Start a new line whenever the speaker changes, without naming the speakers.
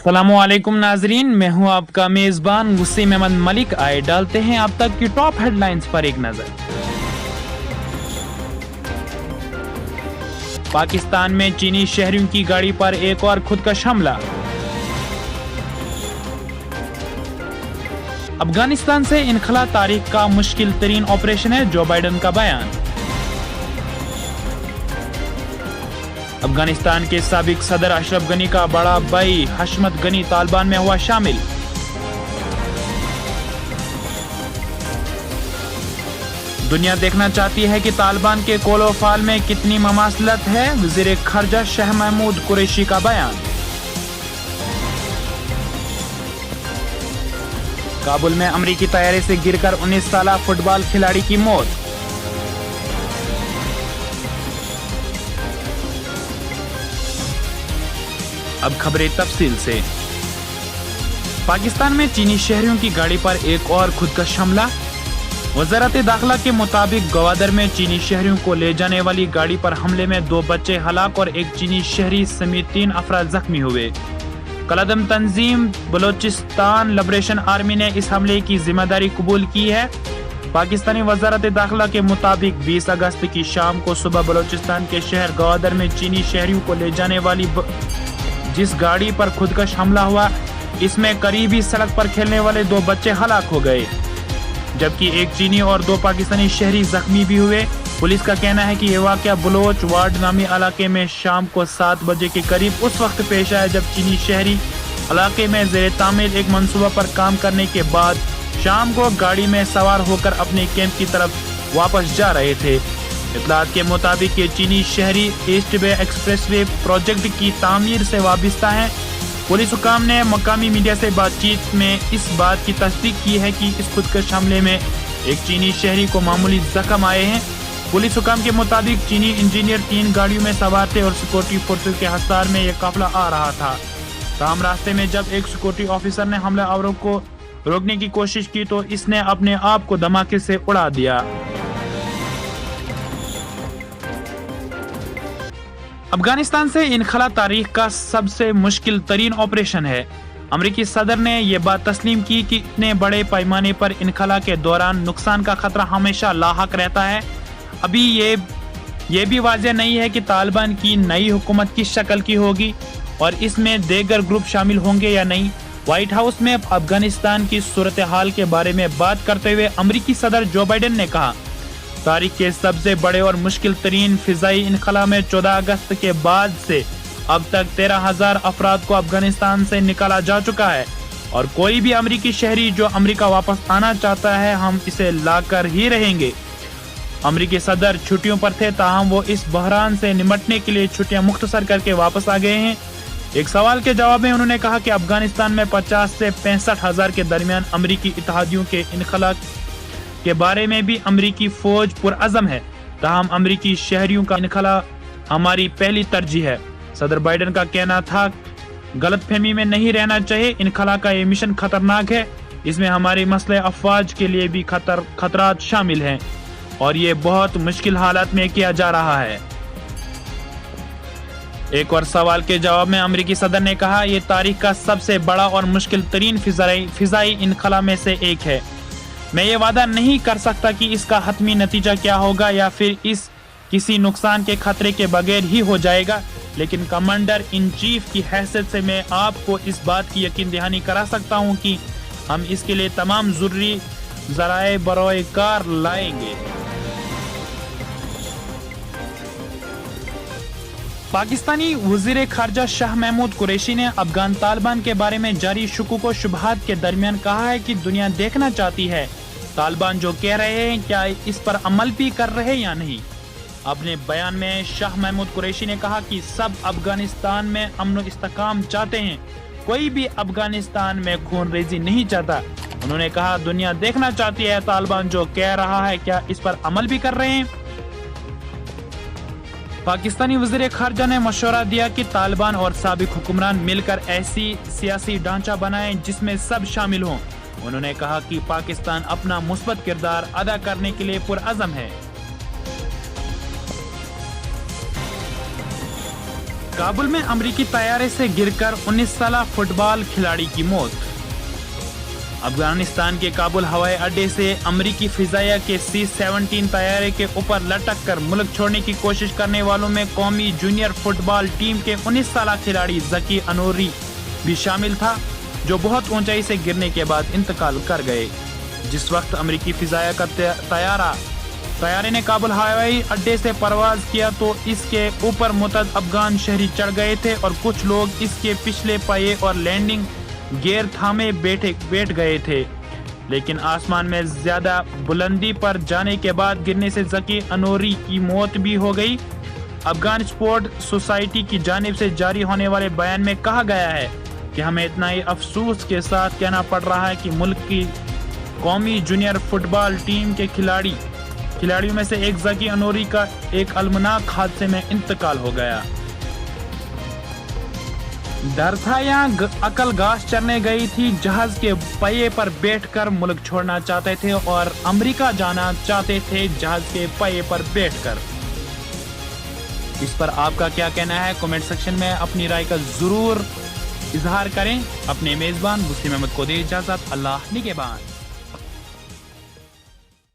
अस्सलामुअलैकुम नाजरीन, मैं हूं आपका मेजबान गुस्से अहमद मलिक। आए डालते हैं अब तक की टॉप हेडलाइंस पर एक नजर। पाकिस्तान में चीनी शहरियों की गाड़ी पर एक और खुदकश हमला। अफगानिस्तान से इनखला तारीख का मुश्किल तरीन ऑपरेशन है, जो बाइडन का बयान। अफगानिस्तान के साबिक सदर अशरफ गनी का बड़ा भाई हशमत गनी तालिबान में हुआ शामिल। दुनिया देखना चाहती है कि तालिबान के कोलो फाल में कितनी ममासलत है, वजीर खर्जा शाह महमूद कुरैशी का बयान। काबुल में अमरीकी तैयारे से गिरकर 19 साला फुटबॉल खिलाड़ी की मौत। अब खबरें तफसील से। पाकिस्तान में चीनी शहरियों की गाड़ी पर एक और खुदकश हमला। वजारत दाखिला के मुताबिक गवादर में चीनी शहरियों को ले जाने वाली गाड़ी पर हमले में 2 बच्चे हलाक और एक चीनी शहरी समेत 3 अफराद जख्मी हुए। कलदम तंजीम बलोचिस्तान लिबरेशन आर्मी ने इस हमले की जिम्मेदारी कबूल की है। पाकिस्तानी वजारत दाखिला के मुताबिक 20 अगस्त की शाम को सुबह बलोचिस्तान के शहर गवादर में चीनी शहरियों को ले जाने वाली जिस गाड़ी पर खुदकश हमला हुआ, इसमें करीबी सड़क पर खेलने वाले 2 बच्चे हलाक हो गए, जबकि एक चीनी और 2 पाकिस्तानी शहरी जख्मी भी हुए। पुलिस का कहना है कि यह वाकया बलोच वार्ड नामी इलाके में शाम को 7 बजे के करीब उस वक्त पेश आया जब चीनी शहरी इलाके में ज़ेरे तामीर एक मंसूबा पर काम करने के बाद शाम को गाड़ी में सवार होकर अपने कैंप की तरफ वापस जा रहे थे। इत्तलात के मुताबिक ये चीनी शहरी ईस्ट वे एक्सप्रेसवे प्रोजेक्ट की तामीर से वाबस्ता है। पुलिस हुकाम ने मकामी मीडिया से बातचीत में इस बात की तस्दीक की है कि इस खुदकश हमले में एक चीनी शहरी को मामूली जख्म आए हैं। पुलिस हुकाम के मुताबिक चीनी इंजीनियर 3 गाड़ियों में सवार थे और सिक्योरिटी फोर्सेस के हसार में यह काफिला आ रहा था। ताहम रास्ते में जब एक सिक्योरिटी ऑफिसर ने हमलावरों को रोकने की कोशिश की तो इसने अपने आप को धमाके से उड़ा दिया। अफगानिस्तान से इनखला तारीख का सबसे मुश्किल तरीन ऑपरेशन है। अमरीकी सदर ने यह बात तस्लीम की कि इतने बड़े पैमाने पर इनखला के दौरान नुकसान का खतरा हमेशा लाहक रहता है। अभी ये भी वाज़ेह नहीं है कि तालिबान की नई हुकूमत किस शक्ल की होगी और इसमें दीगर ग्रुप शामिल होंगे या नहीं। व्हाइट हाउस में अफगानिस्तान की सूरत हाल के बारे में बात करते हुए अमरीकी सदर जो बाइडन ने कहा, तारीख के सबसे बड़े और मुश्किल तरीन फिजाई इनखला में 14 अगस्त के बाद से अब तक 13,000 अफराद को अफगानिस्तान से निकाला जा चुका है और कोई भी अमरीकी शहरी जो अमरीका वापस आना चाहता है, हम इसे लाकर ही रहेंगे। अमरीकी सदर छुट्टियों पर थे, ताहम वो इस बहरान से निमटने के लिए छुट्टियां मुख्तसर करके वापस आ गए हैं। एक सवाल के जवाब में उन्होंने कहा कि अफगानिस्तान में 50 से 65,000 के दरमियान अमरीकी इत्तेहादियों के इनखला के बारे में भी अमरीकी फौज पुरअज़म है। ताहम अमरीकी शहरियों का इनखला हमारी पहली तरजीह है। सदर बाइडन का कहना था, गलतफहमी में नहीं रहना चाहिए, इनखला का ये मिशन खतरनाक है, इसमें हमारे मसले अफवाज के लिए भी खतरात शामिल हैं और ये बहुत मुश्किल हालात में किया जा रहा है। एक और सवाल के जवाब में अमरीकी सदर ने कहा, यह तारीख का सबसे बड़ा और मुश्किल तरीन फिजाई इनखला में से एक है। मैं ये वादा नहीं कर सकता कि इसका हतमी नतीजा क्या होगा या फिर इस किसी नुकसान के खतरे के बगैर ही हो जाएगा, लेकिन कमांडर इन चीफ की हैसियत से मैं आपको इस बात की यकीन दहानी करा सकता हूँ कि हम इसके लिए तमाम ज़रूरी ज़राए बरोए कार लाएंगे। पाकिस्तानी वजीर खर्जा शाह महमूद कुरैशी ने अफगान तालिबान के बारे में जारी शुकूक व शुबहात के दरमियान कहा है कि दुनिया देखना चाहती है तालिबान जो कह रहे हैं क्या इस पर अमल भी कर रहे हैं या नहीं। अपने बयान में शाह महमूद कुरैशी ने कहा कि सब अफगानिस्तान में अमन व इस्तेकाम चाहते हैं, कोई भी अफगानिस्तान में खून रेजी नहीं चाहता। उन्होंने कहा, दुनिया देखना चाहती है तालिबान जो कह रहा है क्या इस पर अमल भी कर रहे हैं। पाकिस्तानी वज़ीर ख़ारजा ने मशवरा दिया कि तालिबान और साबिक हुक्मरान मिलकर ऐसी सियासी ढांचा बनाएं जिसमें सब शामिल हों। उन्होंने कहा कि पाकिस्तान अपना मुस्बत किरदार अदा करने के लिए पुरअज़म है। काबुल में अमरीकी तैयारे से गिरकर 19 साला फुटबॉल खिलाड़ी की मौत। अफगानिस्तान के काबुल हवाई अड्डे से अमरीकी फिजाइया के C-17 तैयारे के ऊपर लटक कर मुल्क छोड़ने की कोशिश करने वालों में कौमी जूनियर फुटबॉल टीम के 19 साला खिलाड़ी ज़की अनोरी भी शामिल था, जो बहुत ऊंचाई से गिरने के बाद इंतकाल कर गए। जिस वक्त अमरीकी फिजाइया का तैयारे ने काबुल हवाई अड्डे से परवाज किया तो इसके ऊपर मुतअद्दिद अफगान शहरी चढ़ गए थे और कुछ लोग इसके पिछले पहिए और लैंडिंग गियर थामे बैठ गए थे, लेकिन आसमान में ज्यादा बुलंदी पर जाने के बाद गिरने से ज़की अनोरी की मौत भी हो गई। अफगान स्पोर्ट सोसाइटी की जानिब से जारी होने वाले बयान में कहा गया है कि हमें इतना ही अफसोस के साथ कहना पड़ रहा है कि मुल्क की कौमी जूनियर फुटबॉल टीम के खिलाड़ियों में से एक ज़की अनोरी का एक अलमनाक हादसे में इंतकाल हो गया। डर था या अकल घास चरने गई थी। जहाज के पहिए पर बैठकर मुल्क छोड़ना चाहते थे और अमेरिका जाना चाहते थे जहाज के पहिए पर बैठकर। इस पर आपका क्या कहना है? कमेंट सेक्शन में अपनी राय का जरूर इजहार करें। अपने मेजबान मुस्लिम अहमद को दे इजाजत। अल्लाह निगहबान।